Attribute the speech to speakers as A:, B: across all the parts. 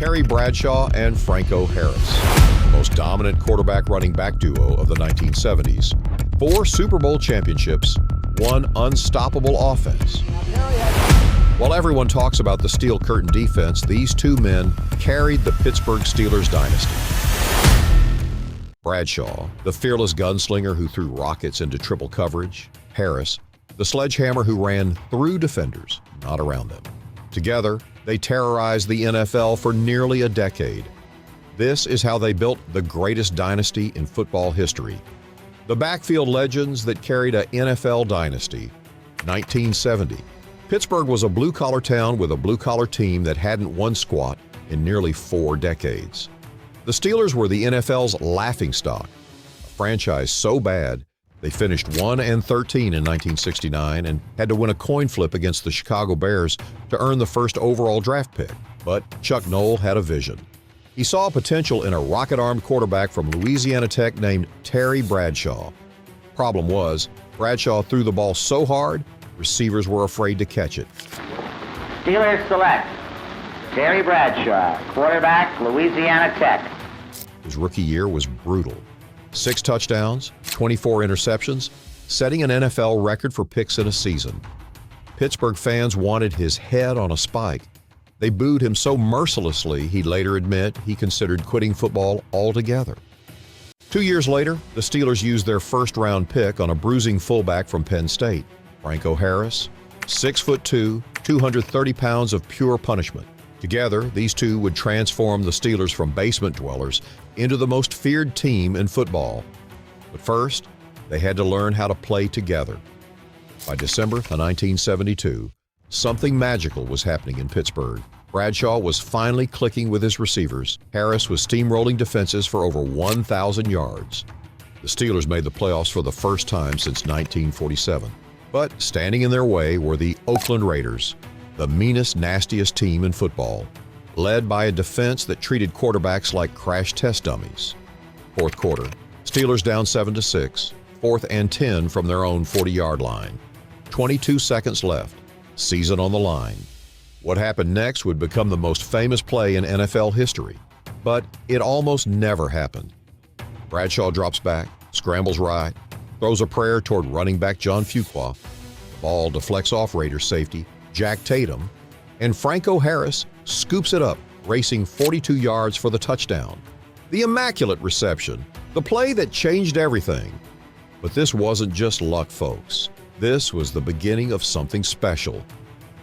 A: Terry Bradshaw and Franco Harris, the most dominant quarterback-running back duo of the 1970s. 4 Super Bowl championships, one unstoppable offense. While everyone talks about the Steel Curtain defense, these two men carried the Pittsburgh Steelers dynasty. Bradshaw, the fearless gunslinger who threw rockets into triple coverage. Harris, the sledgehammer who ran through defenders, not around them. Together, they terrorized the NFL for nearly a decade. This is how they built the greatest dynasty in football history. The backfield legends that carried a NFL Dynasty. 1970. Pittsburgh was a blue-collar town with a blue-collar team that hadn't won squat in nearly 4 decades. The Steelers were the NFL's laughingstock, a franchise so bad they finished 1-13 in 1969 and had to win a coin flip against the Chicago Bears to earn the first overall draft pick. But Chuck Noll had a vision. He saw potential in a rocket-armed quarterback from Louisiana Tech named Terry Bradshaw. Problem was, Bradshaw threw the ball so hard, receivers were afraid to catch it.
B: Steelers select Terry Bradshaw, quarterback, Louisiana Tech.
A: His rookie year was brutal. 6 touchdowns, 24 interceptions, setting an NFL record for picks in a season. Pittsburgh fans wanted his head on a spike. They booed him so mercilessly, he'd later admit he considered quitting football altogether. 2 years later, the Steelers used their first-round pick on a bruising fullback from Penn State, Franco Harris, 6'2", 230 pounds of pure punishment. Together, these two would transform the Steelers from basement dwellers into the most feared team in football. But first, they had to learn how to play together. By December of 1972, something magical was happening in Pittsburgh. Bradshaw was finally clicking with his receivers. Harris was steamrolling defenses for over 1,000 yards. The Steelers made the playoffs for the first time since 1947. But standing in their way were the Oakland Raiders, the meanest, nastiest team in football, led by a defense that treated quarterbacks like crash test dummies. Fourth quarter, Steelers down 7-6, 4th and 10 from their own 40-yard line. 22 seconds left. Season on the line. What happened next would become the most famous play in NFL history, but it almost never happened. Bradshaw drops back, scrambles right, throws a prayer toward running back John Fuqua. The ball deflects off Raiders safety Jack Tatum, and Franco Harris scoops it up, racing 42 yards for the touchdown. The immaculate reception, the play that changed everything. But this wasn't just luck, folks. This was the beginning of something special.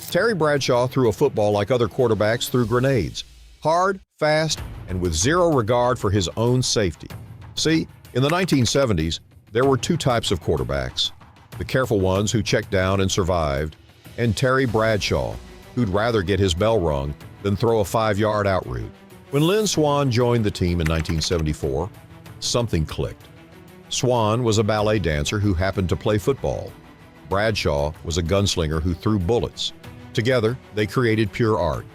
A: Terry Bradshaw threw a football like other quarterbacks threw grenades, hard, fast, and with zero regard for his own safety. See, in the 1970s, there were 2 types of quarterbacks: the careful ones who checked down and survived, and Terry Bradshaw, who'd rather get his bell rung than throw a 5-yard out route. When Lynn Swann joined the team in 1974, something clicked. Swann was a ballet dancer who happened to play football. Bradshaw was a gunslinger who threw bullets. Together, they created pure art.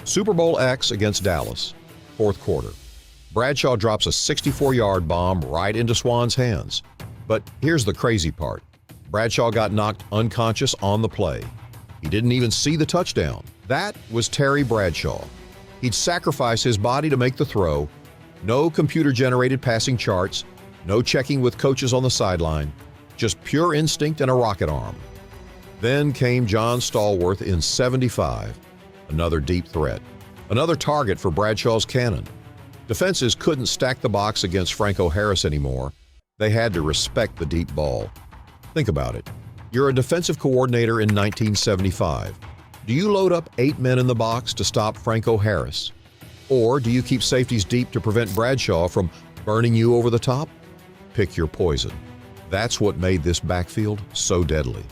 A: Super Bowl X against Dallas, 4th quarter. Bradshaw drops a 64-yard bomb right into Swann's hands. But here's the crazy part. Bradshaw got knocked unconscious on the play. He didn't even see the touchdown. That was Terry Bradshaw. He'd sacrifice his body to make the throw. No computer-generated passing charts, no checking with coaches on the sideline, just pure instinct and a rocket arm. Then came John Stallworth in 75, another deep threat, another target for Bradshaw's cannon. Defenses couldn't stack the box against Franco Harris anymore. They had to respect the deep ball. Think about it. You're a defensive coordinator in 1975. Do you load up 8 men in the box to stop Franco Harris? Or do you keep safeties deep to prevent Bradshaw from burning you over the top? Pick your poison. That's what made this backfield so deadly.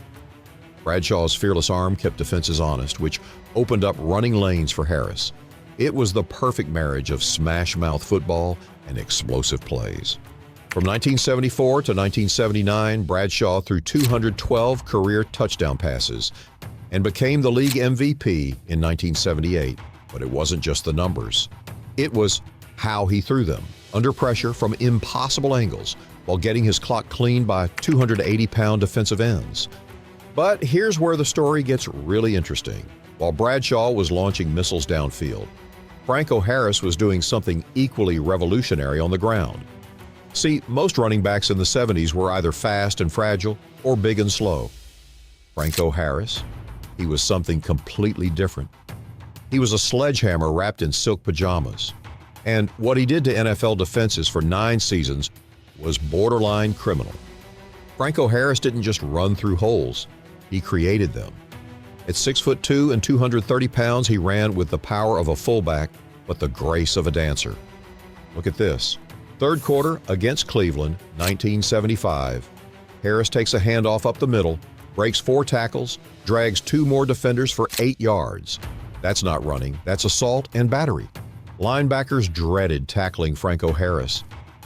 A: Bradshaw's fearless arm kept defenses honest, which opened up running lanes for Harris. It was the perfect marriage of smash-mouth football and explosive plays. From 1974 to 1979, Bradshaw threw 212 career touchdown passes and became the league MVP in 1978. But it wasn't just the numbers. It was how he threw them, under pressure from impossible angles, while getting his clock cleaned by 280-pound defensive ends. But here's where the story gets really interesting. While Bradshaw was launching missiles downfield, Franco Harris was doing something equally revolutionary on the ground. See, most running backs in the 70s were either fast and fragile or big and slow. Franco Harris, he was something completely different. He was a sledgehammer wrapped in silk pajamas. And what he did to NFL defenses for 9 seasons was borderline criminal. Franco Harris didn't just run through holes, he created them. At 6'2" and 230 pounds, he ran with the power of a fullback, but the grace of a dancer. Look at this. Third quarter against Cleveland, 1975. Harris takes a handoff up the middle, breaks 4 tackles, drags 2 more defenders for 8 yards. That's not running, that's assault and battery. Linebackers dreaded tackling Franco Harris.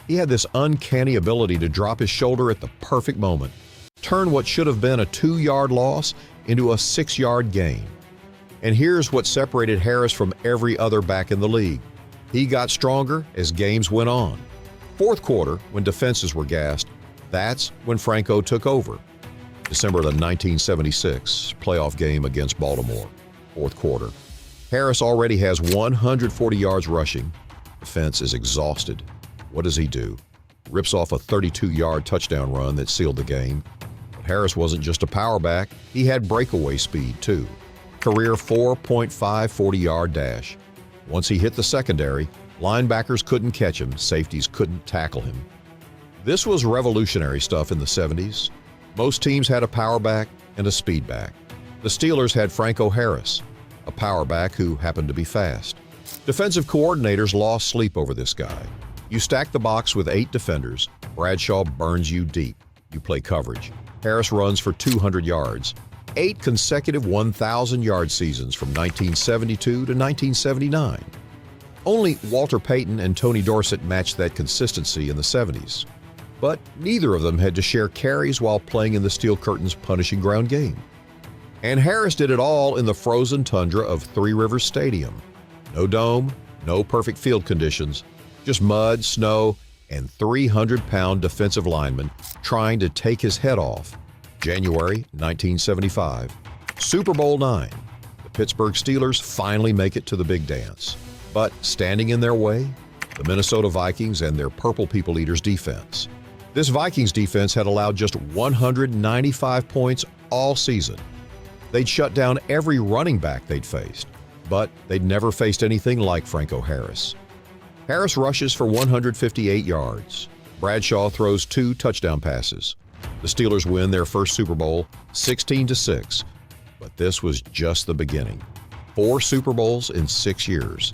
A: He had this uncanny ability to drop his shoulder at the perfect moment, turn what should have been a 2-yard loss into a 6-yard gain. And here's what separated Harris from every other back in the league. He got stronger as games went on. Fourth quarter, when defenses were gassed, that's when Franco took over. December of the 1976 playoff game against Baltimore, fourth quarter. Harris already has 140 yards rushing. Defense is exhausted. What does he do? Rips off a 32-yard touchdown run that sealed the game. But Harris wasn't just a power back. He had breakaway speed, too. Career 4.5 40-yard dash. Once he hit the secondary, linebackers couldn't catch him, safeties couldn't tackle him. This was revolutionary stuff in the 70s. Most teams had a power back and a speed back. The Steelers had Franco Harris, a power back who happened to be fast. Defensive coordinators lost sleep over this guy. You stack the box with 8 defenders. Bradshaw burns you deep. You play coverage. Harris runs for 200 yards. 8 consecutive 1,000-yard seasons from 1972 to 1979. Only Walter Payton and Tony Dorsett matched that consistency in the 70s. But neither of them had to share carries while playing in the Steel Curtain's punishing ground game. And Harris did it all in the frozen tundra of Three Rivers Stadium. No dome, no perfect field conditions, just mud, snow, and 300-pound defensive linemen trying to take his head off. January 1975. Super Bowl IX. The Pittsburgh Steelers finally make it to the big dance. But standing in their way, the Minnesota Vikings and their Purple People Eaters defense. This Vikings defense had allowed just 195 points all season. They'd shut down every running back they'd faced, but they'd never faced anything like Franco Harris. Harris rushes for 158 yards. Bradshaw throws 2 touchdown passes. The Steelers win their first Super Bowl 16-6, but this was just the beginning. 4 Super Bowls in 6 years.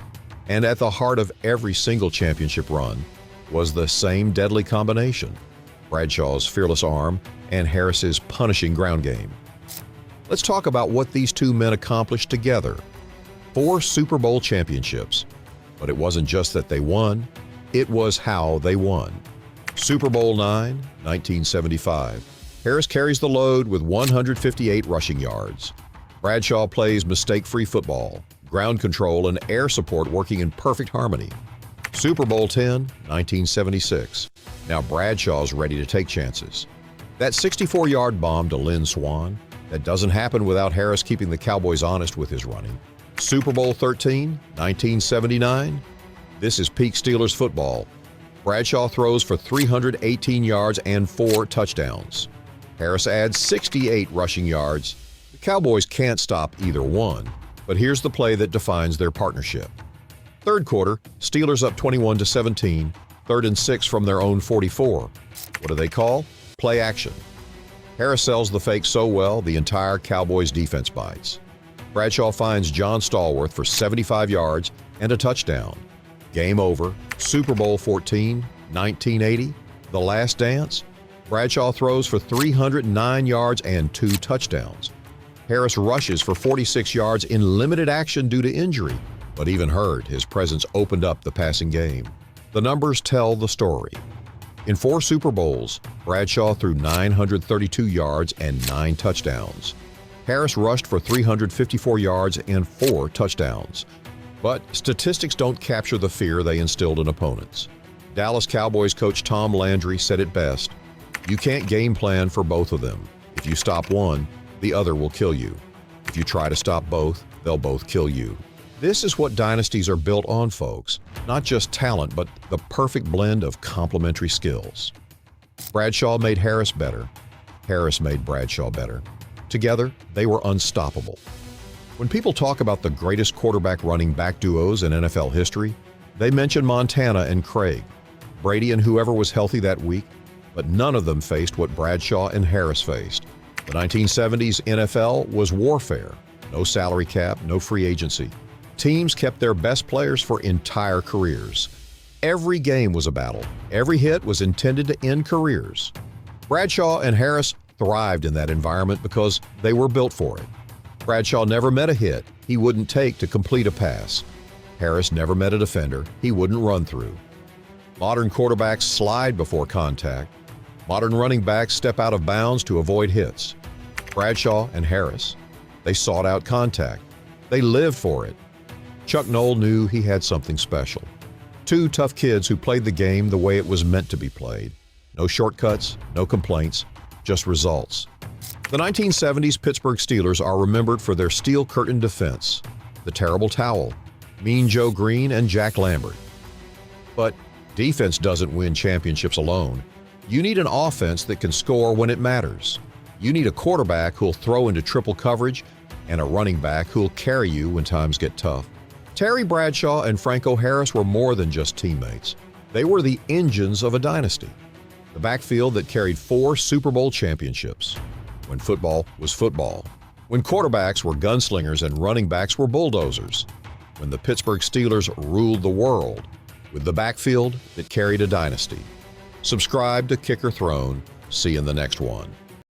A: And at the heart of every single championship run was the same deadly combination: Bradshaw's fearless arm and Harris's punishing ground game. Let's talk about what these 2 men accomplished together. 4 Super Bowl championships. But it wasn't just that they won, it was how they won. Super Bowl IX, 1975. Harris carries the load with 158 rushing yards. Bradshaw plays mistake-free football, ground control and air support working in perfect harmony. Super Bowl X, 1976. Now Bradshaw's ready to take chances. That 64-yard bomb to Lynn Swann, that doesn't happen without Harris keeping the Cowboys honest with his running. Super Bowl XIII, 1979. This is peak Steelers football. Bradshaw throws for 318 yards and 4 touchdowns. Harris adds 68 rushing yards. The Cowboys can't stop either one, but here's the play that defines their partnership. Third quarter, Steelers up 21-17, 3rd and 6 from their own 44. What do they call? Play action. Harris sells the fake so well, the entire Cowboys defense bites. Bradshaw finds John Stallworth for 75 yards and a touchdown. Game over. Super Bowl XIV, 1980. The Last Dance. Bradshaw throws for 309 yards and 2 touchdowns. Harris rushes for 46 yards in limited action due to injury, but even hurt, his presence opened up the passing game. The numbers tell the story. In 4 Super Bowls, Bradshaw threw 932 yards and 9 touchdowns. Harris rushed for 354 yards and 4 touchdowns. But statistics don't capture the fear they instilled in opponents. Dallas Cowboys coach Tom Landry said it best: "You can't game plan for both of them. If you stop one, the other will kill you. If you try to stop both, they'll both kill you." This is what dynasties are built on, folks. Not just talent, but the perfect blend of complementary skills. Bradshaw made Harris better. Harris made Bradshaw better. Together, they were unstoppable. When people talk about the greatest quarterback running back duos in NFL history, they mention Montana and Craig, Brady and whoever was healthy that week, but none of them faced what Bradshaw and Harris faced. The 1970s NFL was warfare. No salary cap, no free agency. Teams kept their best players for entire careers. Every game was a battle. Every hit was intended to end careers. Bradshaw and Harris thrived in that environment because they were built for it. Bradshaw never met a hit he wouldn't take to complete a pass. Harris never met a defender he wouldn't run through. Modern quarterbacks slide before contact. Modern running backs step out of bounds to avoid hits. Bradshaw and Harris, they sought out contact. They lived for it. Chuck Noll knew he had something special. Two tough kids who played the game the way it was meant to be played. No shortcuts, no complaints, just results. The 1970s Pittsburgh Steelers are remembered for their steel curtain defense, the terrible towel, Mean Joe Green, and Jack Lambert. But defense doesn't win championships alone. You need an offense that can score when it matters. You need a quarterback who'll throw into triple coverage and a running back who'll carry you when times get tough. Terry Bradshaw and Franco Harris were more than just teammates. They were the engines of a dynasty. The backfield that carried 4 Super Bowl championships. When football was football. When quarterbacks were gunslingers and running backs were bulldozers. When the Pittsburgh Steelers ruled the world. With the backfield that carried a dynasty. Subscribe to Kicker Throne. See you in the next one.